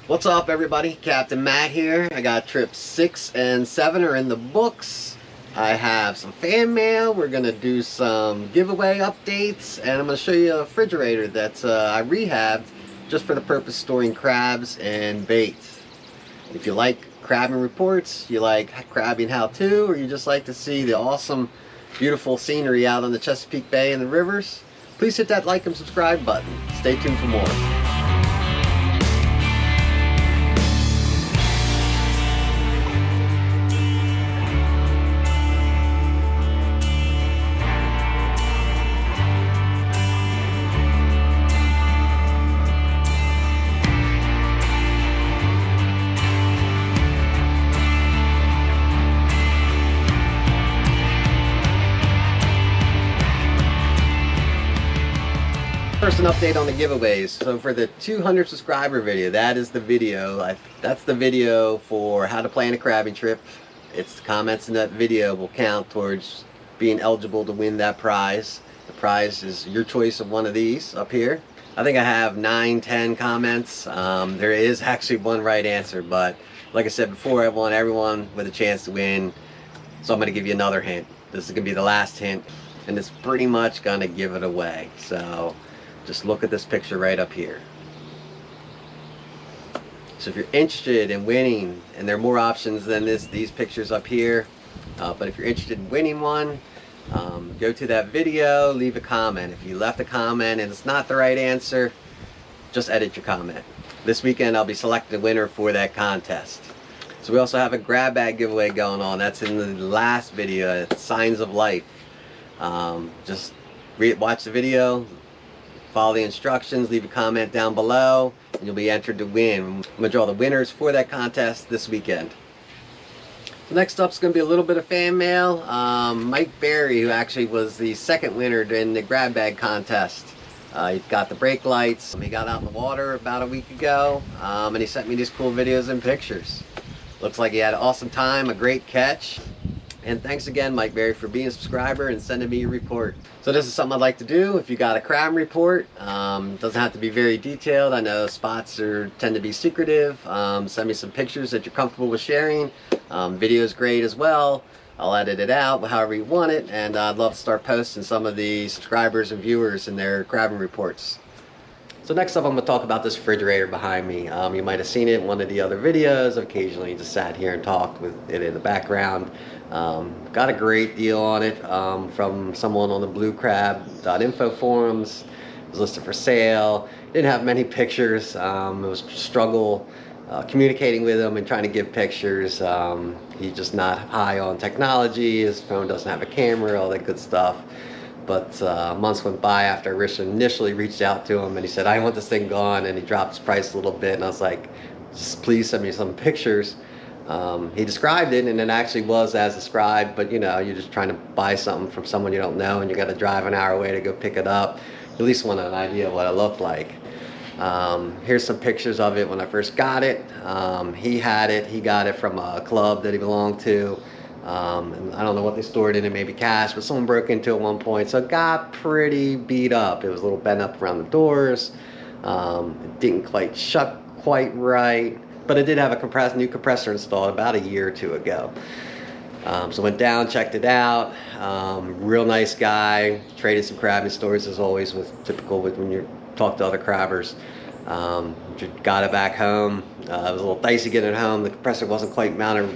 What's up, everybody? Captain Matt here. I got trips 6 and 7 are in the books. I have some fan mail. We're gonna do some giveaway updates, and I'm gonna show you a refrigerator that I rehabbed just for the purpose of storing crabs and bait. If you like crabbing reports, you like crabbing how-to, or you just like to see the awesome, beautiful scenery out on the Chesapeake Bay and the rivers, please hit that like and subscribe button. Stay tuned for more. First, an update on the giveaways. So for the 200 subscriber video, that is the video. That's the video for how to plan a crabbing trip. It's the comments in that video will count towards being eligible to win that prize. The prize is your choice of one of these up here. I think I have 9-10 comments. There is actually one right answer, but like I said before, I want everyone with a chance to win. So I'm going to give you another hint. This is going to be the last hint, and it's pretty much going to give it away. So just look at this picture right up here. So if you're interested in winning, and there are more options than these pictures up here, but if you're interested in winning one, go to that video, leave a comment. If you left a comment and it's not the right answer, just edit your comment. This weekend I'll be selecting a winner for that contest. So we also have a grab bag giveaway going on. That's in the last video. It's Signs of Life. Just watch the video, follow the instructions, leave a comment down below, and you'll be entered to win. I'm going to draw the winners for that contest this weekend. So next up is going to be a little bit of fan mail. Mike Berry, who actually was the second winner in the grab bag contest. He got the brake lights. He got out in the water about a week ago, and he sent me these cool videos and pictures. Looks like he had an awesome time, a great catch. And thanks again, Mike Berry, for being a subscriber and sending me your report. So this is something I'd like to do. If you got a crab report, doesn't have to be very detailed. I know spots tend to be secretive. Send me some pictures that you're comfortable with sharing. Video is great as well. I'll edit it out however you want it, and I'd love to start posting some of the subscribers and viewers in their crabbing reports. So next up, I'm going to talk about this refrigerator behind me. You might have seen it in one of the other videos. I've occasionally just sat here and talked with it in the background. Got a great deal on it from someone on the bluecrab.info forums. It was listed for sale. Didn't have many pictures. It was a struggle communicating with him and trying to give pictures. He's just not high on technology. His phone doesn't have a camera, all that good stuff. But months went by after I initially reached out to him, and he said, I want this thing gone, and he dropped his price a little bit, and I was like, just please send me some pictures. He described it, and it actually was as described, but you know, you're just trying to buy something from someone you don't know, and you got to drive an hour away to go pick it up. You at least want an idea of what it looked like. Here's some pictures of it when I first got it. He had it, he got it from a club that he belonged to. And I don't know what they stored in it, maybe cash, but someone broke into it at one point, so it got pretty beat up. It was a little bent up around the doors. It didn't quite shut quite right, but it did have a new compressor installed about a year or two ago. So went down, checked it out. Real nice guy. Traded some crabbing stories as always, typical when you talk to other crabbers. Got it back home. It was a little dicey getting it home. The compressor wasn't quite mounted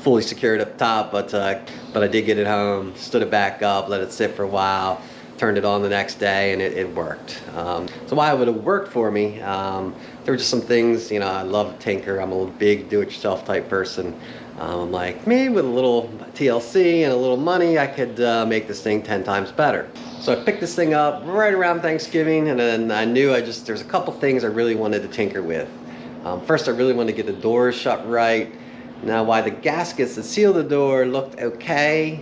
fully secured up top, but I did get it home, stood it back up, let it sit for a while, turned it on the next day, and it worked. So why it would have worked for me, there were just some things, you know, I love to tinker. I'm a big do-it-yourself type person. I'm like, maybe with a little TLC and a little money, I could make this thing 10 times better. So I picked this thing up right around Thanksgiving, and then I knew there's a couple things I really wanted to tinker with. First, I really wanted to get the doors shut right. Now, while the gaskets that seal the door looked okay,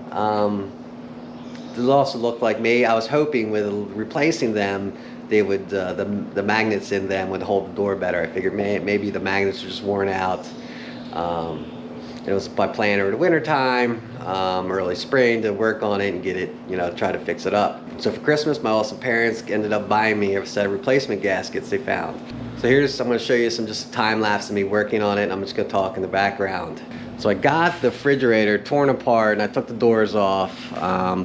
it also looked like I was hoping with replacing them, they would the magnets in them would hold the door better. I figured maybe the magnets were just worn out. It was my plan over the winter time, early spring, to work on it and get it, you know, try to fix it up. So for Christmas, my awesome parents ended up buying me a set of replacement gaskets they found. So I'm going to show you some just time lapse of me working on it, and I'm just going to talk in the background. So I got the refrigerator torn apart, and I took the doors off,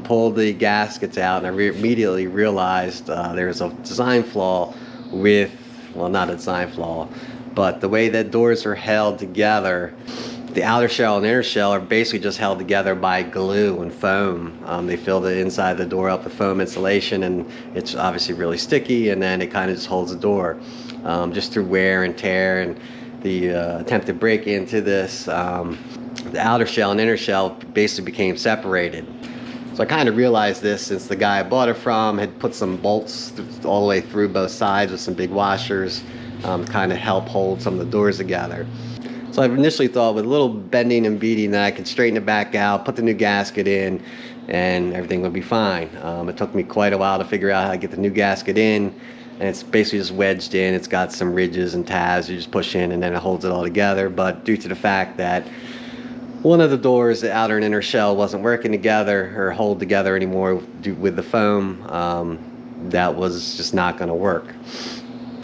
pulled the gaskets out, and I immediately realized there was a design flaw with, well, not a design flaw, but the way that doors are held together. The outer shell and inner shell are basically just held together by glue and foam. They fill the inside of the door up with foam insulation, and it's obviously really sticky, and then it kind of just holds the door. Just through wear and tear and the attempt to break into this, the outer shell and inner shell basically became separated. So I kind of realized this since the guy I bought it from had put some bolts all the way through both sides with some big washers to kind of help hold some of the doors together. So I initially thought with a little bending and beating that I could straighten it back out, put the new gasket in, and everything would be fine. It took me quite a while to figure out how to get the new gasket in, and it's basically just wedged in. It's got some ridges and tabs you just push in, and then it holds it all together. But due to the fact that one of the doors, the outer and inner shell, wasn't working together or hold together anymore with the foam, that was just not going to work.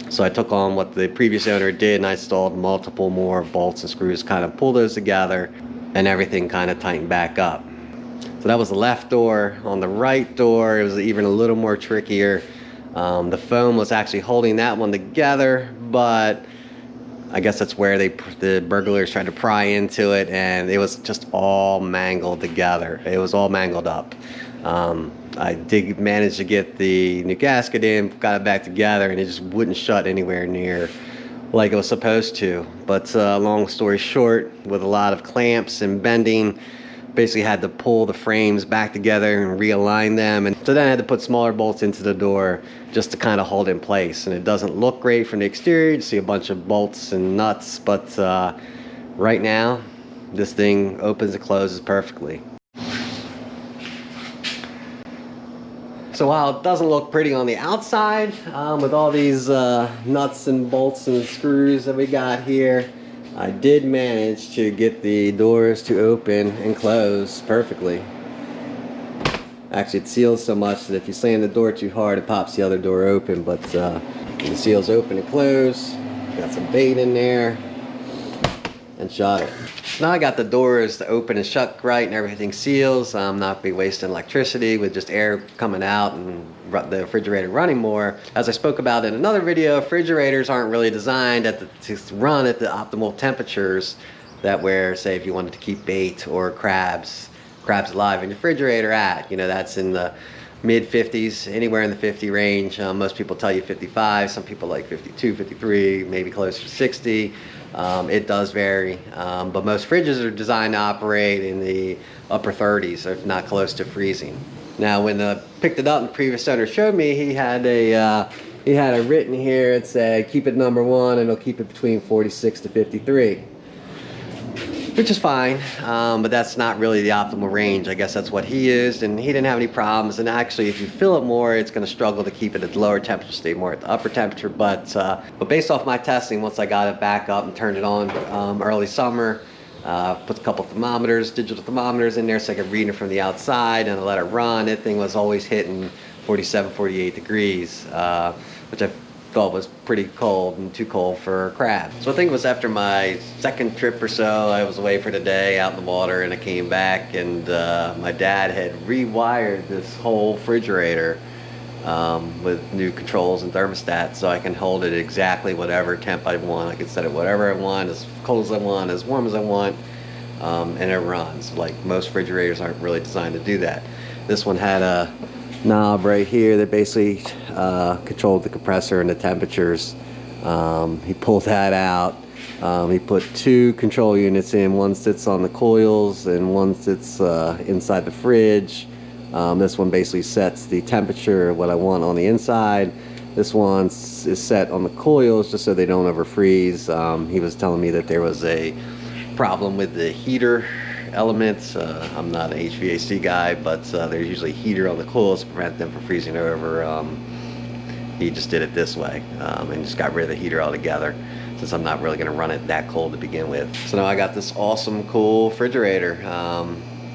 So I took on what the previous owner did, and I installed multiple more bolts and screws, kind of pull those together, and everything kind of tightened back up. So that was the left door. On the right door, it was even a little more trickier. The foam was actually holding that one together, but I guess that's where the burglars tried to pry into it, and it was just all mangled together. It was all mangled up. I did manage to get the new gasket in, got it back together, and it just wouldn't shut anywhere near like it was supposed to. But long story short, with a lot of clamps and bending, basically had to pull the frames back together and realign them. And so then I had to put smaller bolts into the door just to kind of hold it in place. And it doesn't look great from the exterior. You see a bunch of bolts and nuts, but right now, this thing opens and closes perfectly. So while it doesn't look pretty on the outside, with all these nuts and bolts and screws that we got here, I did manage to get the doors to open and close perfectly. Actually, it seals so much that if you slam the door too hard, it pops the other door open, but the seals open and close. Got some bait in there and shut it. Now I got the doors to open and shut right, and everything seals. I'm not be wasting electricity with just air coming out and the refrigerator running more. As I spoke about in another video, refrigerators aren't really designed to run at the optimal temperatures that where, say, if you wanted to keep bait or crabs alive in your refrigerator at, that's in the mid 50s, anywhere in the 50 range. Most people tell you 55, some people like 52, 53, maybe closer to 60. It does vary, but most fridges are designed to operate in the upper 30s, if not close to freezing. Now, when I picked it up, the previous owner showed me, he had a written here. It said keep it number 1, and it'll keep it between 46 to 53. Which is fine, but that's not really the optimal range. I guess that's what he used, and he didn't have any problems. And actually, if you fill it more, it's going to struggle to keep it at the lower temperature, stay more at the upper temperature. But based off my testing, once I got it back up and turned it on early summer, put a couple thermometers, digital thermometers in there so I could read it from the outside, and I let it run. That thing was always hitting 47, 48 degrees, which I thought was pretty cold and too cold for crab. So I think it was after my second trip or so, I was away for the day out in the water, and I came back, and my dad had rewired this whole refrigerator with new controls and thermostats, so I can hold it exactly whatever temp I want. I can set it whatever I want, as cold as I want, as warm as I want, and it runs. Like most refrigerators aren't really designed to do that. This one had a knob right here that basically controlled the compressor and the temperatures. He pulled that out. He put 2 control units in. One sits on the coils and one sits inside the fridge. This one basically sets the temperature, what I want on the inside. This one is set on the coils just so they don't over freeze. He was telling me that there was a problem with the heater elements. I'm not an HVAC guy, but there's usually a heater on the coils to prevent them from freezing over. He just did it this way and just got rid of the heater altogether, since I'm not really going to run it that cold to begin with. So now I got this awesome, cool refrigerator.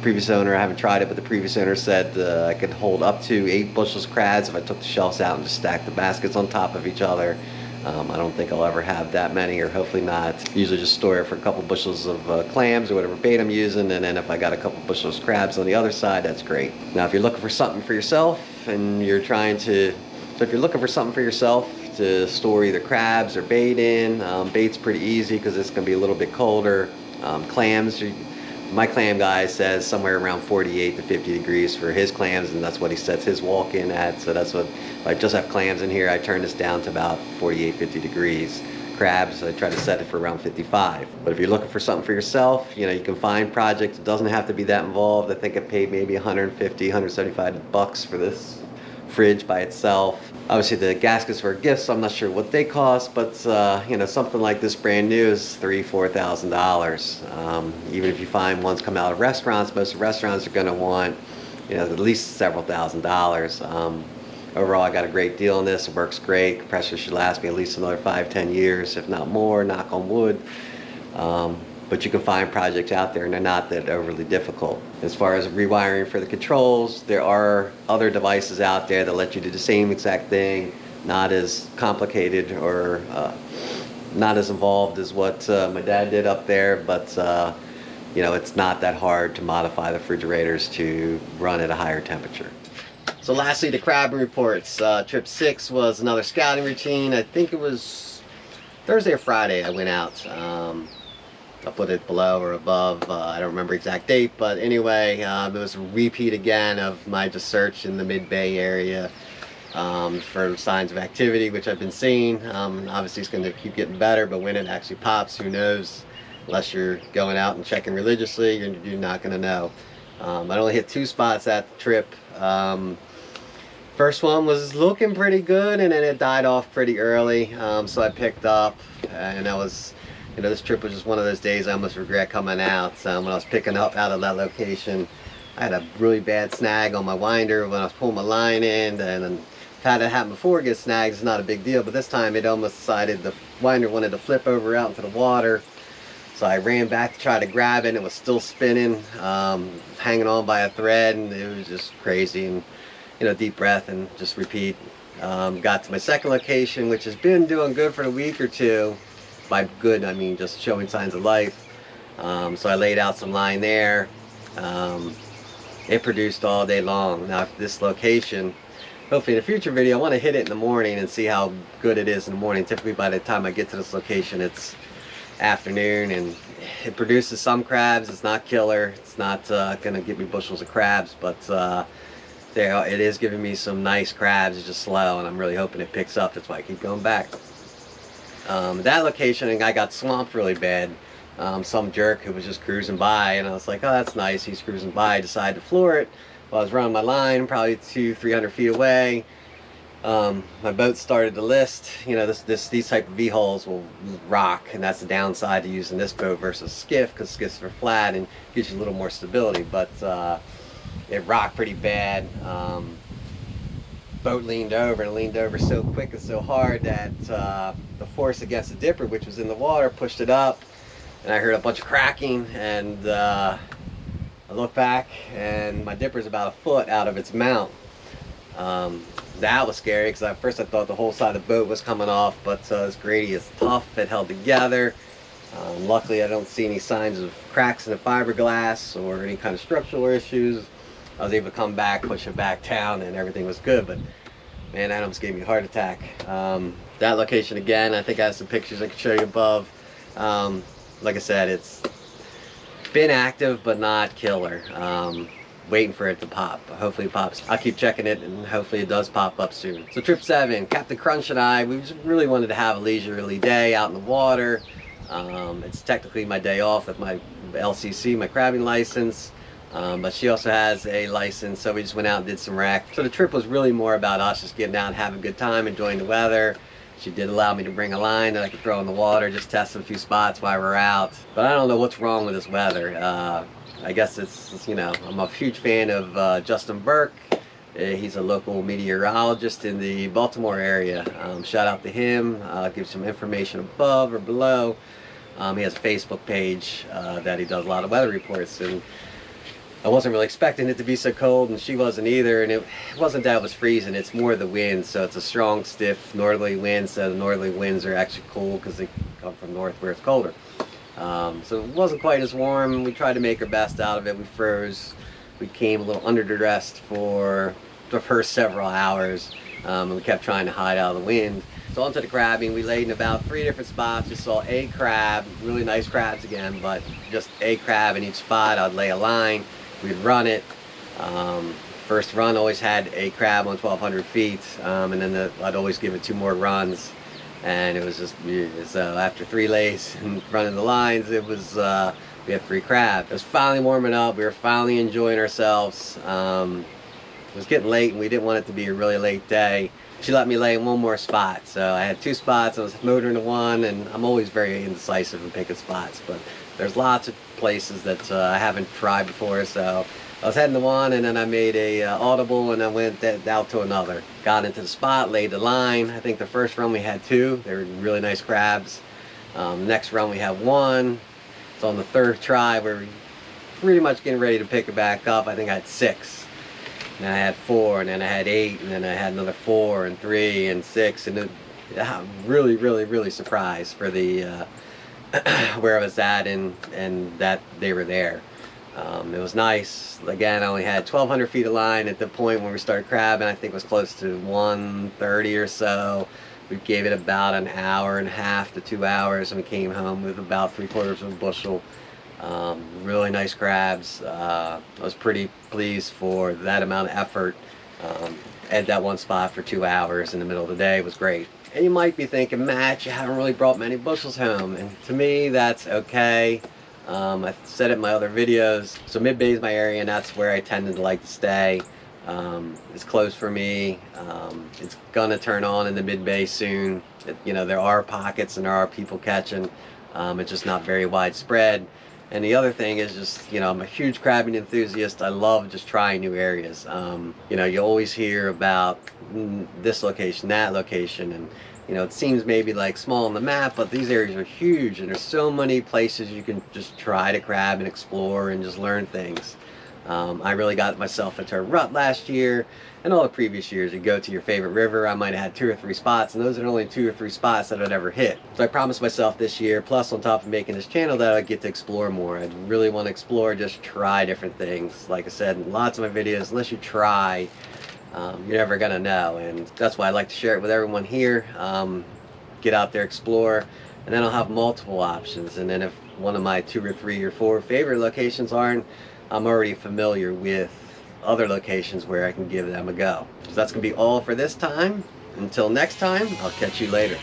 Previous owner, I haven't tried it, but the previous owner said I could hold up to 8 bushels of crabs if I took the shelves out and just stacked the baskets on top of each other. I don't think I'll ever have that many, or hopefully not. Usually just store it for a couple bushels of clams or whatever bait I'm using, and then if I got a couple bushels of crabs on the other side, that's great. Now if you're looking for something for yourself and you're trying to, so if you're looking for something for yourself to store either crabs or bait in, bait's pretty easy because it's going to be a little bit colder. Clams, my clam guy says somewhere around 48 to 50 degrees for his clams, and that's what he sets his walk in at. So that's what, if I just have clams in here, I turn this down to about 48, 50 degrees. Crabs, I try to set it for around 55. But if you're looking for something for yourself, you know, you can find projects. It doesn't have to be that involved. I think I paid maybe 150, 175 bucks for this fridge by itself. Obviously the gaskets were gifts, so I'm not sure what they cost, but you know, something like this brand new is $3,000–4,000. Even if you find ones come out of restaurants, most restaurants are going to want, you know, at least several $1,000s. Overall, I got a great deal on this. It works great. Compressor should last me at least another 5–10 years, if not more, knock on wood. But you can find projects out there and they're not that overly difficult. As far as rewiring for the controls, there are other devices out there that let you do the same exact thing, not as complicated or not as involved as what my dad did up there, but you know, it's not that hard to modify the refrigerators to run at a higher temperature. So lastly, the crabbing reports. Trip 6 was another scouting routine. I think it was Thursday or Friday I went out. I'll put it below or above, I don't remember exact date, but anyway, it was a repeat again of my just search in the mid-Bay area for signs of activity, which I've been seeing. Obviously it's going to keep getting better, but when it actually pops, who knows? Unless you're going out and checking religiously, you're not going to know. I only hit 2 spots at the trip. First one was looking pretty good, and then it died off pretty early, so I picked up, and that was, you know, this trip was just one of those days I almost regret coming out. When I was picking up out of that location, I had a really bad snag on my winder when I was pulling my line in, and I've had it happen before, get snags, it's not a big deal, but this time it almost decided the winder wanted to flip over out into the water. So I ran back to try to grab it, and it was still spinning, hanging on by a thread, and it was just crazy. And, you know, deep breath and just repeat. Got to my second location, which has been doing good for a week or two. By good, I mean just showing signs of life. So I laid out some line there. It produced all day long. Now this location, hopefully in a future video, I want to hit it in the morning and see how good it is in the morning. Typically by the time I get to this location, it's afternoon, and it produces some crabs. It's not killer. It's not going to give me bushels of crabs, but it is giving me some nice crabs. It's just slow, and I'm really hoping it picks up. That's why I keep going back. That location, and I got swamped really bad. Some jerk who was just cruising by, and I was like, oh, that's nice, he's cruising by. I decided to floor it while I was running my line, probably 200–300 feet away. My boat started to list. You know, these type of V-hulls will rock, and that's the downside to using this boat versus skiff, because skiffs are flat and gives you a little more stability, but it rocked pretty bad. Boat leaned over, and it leaned over so quick and so hard that the force against the dipper, which was in the water, pushed it up, and I heard a bunch of cracking, and I looked back, and my dipper's about a foot out of its mount. That was scary, because at first I thought the whole side of the boat was coming off, but this Grady is tough. It held together. Luckily I don't see any signs of cracks in the fiberglass or any kind of structural issues. I was able to come back, push it back down, and everything was good, but man, that almost gave me a heart attack. That location again, I think I have some pictures I can show you above. Like I said, it's been active but not killer. Waiting for it to pop. Hopefully it pops. I'll keep checking it, and hopefully it does pop up soon. So trip 7, Captain Crunch and I, we just really wanted to have a leisurely day out in the water. It's technically my day off with my LCC, my crabbing license. But she also has a license, so we just went out and did some wreck. So the trip was really more about us just getting out and having a good time, enjoying the weather. She did allow me to bring a line that I could throw in the water, just test a few spots while we're out. But I don't know what's wrong with this weather. I guess it's, you know, I'm a huge fan of Justin Burke. He's a local meteorologist in the Baltimore area. Shout out to him. I'll give some information above or below. He has a Facebook page that he does a lot of weather reports, and I wasn't really expecting it to be so cold, and she wasn't either, and it wasn't that it was freezing, it's more the wind. So it's a strong, stiff northerly wind, so the northerly winds are actually cool because they come from north where it's colder. So it wasn't quite as warm. We tried to make our best out of it. We froze. We came a little underdressed for the first several hours, and we kept trying to hide out of the wind. So onto the crabbing. We laid in about 3 different spots. Just saw a crab, really nice crabs again, but just a crab in each spot. I'd lay a line, we'd run it. First run always had a crab on 1,200 feet, and then I'd always give it 2 more runs. And it was just, so after 3 lays and running the lines, it was, we had 3 crabs. It was finally warming up. We were finally enjoying ourselves. It was getting late and we didn't want it to be a really late day. She let me lay in 1 more spot. So I had 2 spots. I was motoring to 1, and I'm always very indecisive in picking spots, but there's lots of places that I haven't tried before. So I was heading to 1, and then I made a audible, and I went out to another. Got into the spot, laid the line. I think the first run we had 2. They were really nice crabs. Next run we had 1. So on the 3rd try, we're pretty much getting ready to pick it back up. I think I had 6. And I had 4, and then I had 8, and then I had another 4, and 3, and 6, and I'm really surprised for the where I was at and that they were there. It was nice. Again, I only had 1,200 feet of line at the point when we started crabbing. I think it was close to 1:30 or so. We gave it about an hour and a half to 2 hours, and we came home with about 3/4 of a bushel. Really nice crabs. I was pretty pleased for that amount of effort. At that 1 spot for 2 hours in the middle of the day was great. And you might be thinking, Matt, you haven't really brought many bushels home. And to me, that's okay. I've said it in my other videos. So Mid-Bay is my area, and that's where I tended to like to stay. It's close for me. It's gonna turn on in the Mid-Bay soon. There are pockets and there are people catching. It's just not very widespread. And the other thing is just, I'm a huge crabbing enthusiast. I love just trying new areas. You always hear about this location, that location, and it seems maybe like small on the map, but these areas are huge, and there's so many places you can just try to crab and explore and just learn things. I really got myself into a rut last year, and all the previous years. You go to your favorite river, I might have had 2 or 3 spots, and those are only 2 or 3 spots that I'd ever hit. So I promised myself this year, plus on top of making this channel, that I'd get to explore more. I'd really want to explore, just try different things. Like I said in lots of my videos, unless you try, you're never gonna know, and that's why I like to share it with everyone here. Get out there, explore, and then I'll have multiple options. And then if one of my 2 or 3 or 4 favorite locations aren't, I'm already familiar with other locations where I can give them a go. So that's gonna be all for this time. Until next time, I'll catch you later.